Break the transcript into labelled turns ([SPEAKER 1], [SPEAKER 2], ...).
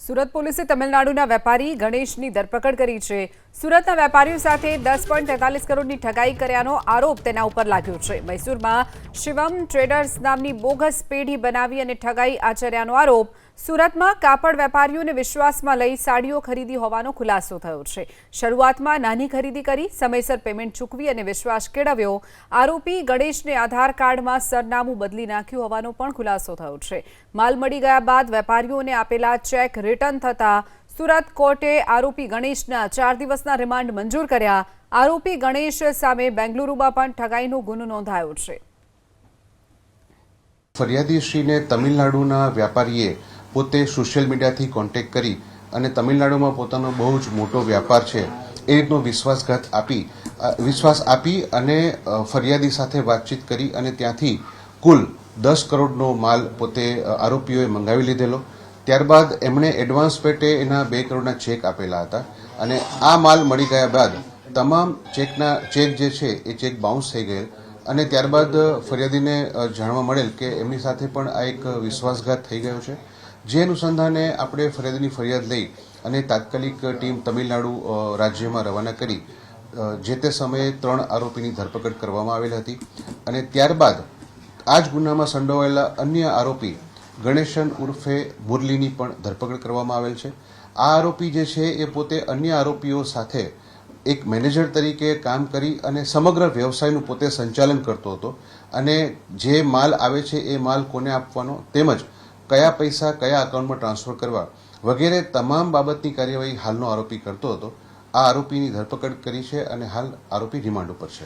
[SPEAKER 1] સુરત પોલીસે તમિલનાડુના વેપારી ગણેશની ધરપકડ કરી છે। સુરતના વેપારીઓ સાથે 10.43 કરોડની ઠગાઈ કર્યાનો આરોપ તેના ઉપર લાગ્યો છે। મૈસૂરમાં શિવમ ટ્રેડર્સ નામની બોગસ પેઢી બનાવી અને ઠગાઈ આચર્યાનો આરોપ સુરતમાં કાપડ વેપારીઓને વિશ્વાસમાં લઈ સાડીઓ ખરીદી હોવાનો ખુલાસો થયો છે। શરૂઆતમાં નાની ખરીદી કરી સમયસર પેમેન્ટ ચૂકવી અને વિશ્વાસ કેળવ્યો। આરોપી ગણેશને આધાર કાર્ડમાં સરનામું બદલી નાખ્યું હોવાનો પણ ખુલાસો થયો છે। માલ મળી ગયા બાદ વેપારીઓને આપેલા ચેક रिटर्न थता सूरत कोर्टे आरोपी गणेशना 4 दिवसना रिमांड मंजूर कर्या। आरोपी गणेश सामे बेंगलुरुमां पण ठगाईनो गुनो नोंधायो छे।
[SPEAKER 2] फरियादी श्रीने तमिलनाडुना व्यापारीए पोते सोशियल मीडियाथी कॉन्टेक्ट करी अने तमिलनाडुमां पोतानो बहु ज मोटो व्यापार छे ए रीतनो विश्वास आपी अने फरियादी साथे बातचीत करी अने त्यांथी कुल 10 करोड़नो माल पोते आरोपीओए मंगावी लीधेलो। त्यारबाद एमणे एडवांस पेटे एना 2 करोड़ना चेक आपेला हता अने आ माल मળી ગયા બાદ તમામ ચેક જે છે એ ચેક બાઉન્સ થઈ ગયેલ અને ત્યારબાદ ફરિયાદીને જાણવા મળેલ કે એમની સાથે પણ આ એક વિશ્વાસઘાત થઈ ગયો છે। જે અનુસંધાને આપણે ફરિયાદીની ફરિયાદ લઈ અને તાત્કાલિક ટીમ તમિલનાડુ રાજ્યમાં રવાના કરી જે તે સમયે 3 આરોપીની ધરપકડ કરવામાં આવેલ હતી અને ત્યારબાદ આ જ ગુનામાં સંડોવાયેલા અન્ય આરોપી गणेशन उर्फे मुरलीनी पण धरपकड़ करवामां आवेल छे। आ आरोपी जे छे ए पोते अन्य आरोपीओ साथे एक मैनेजर तरीके काम करी अने समग्र व्यवसायनुं पोते संचालन करतो हतो अने जे माल आवे छे ए माल कोने आपवानो तेमज कया पैसा कया अकाउंटमां ट्रांसफर करवा वगैरे तमाम बाबतनी कार्यवाही हालनो आरोपी करतो हतो। आ आरोपीनी धरपकड़ करी छे अने हाल आरोपी रिमांड पर छे।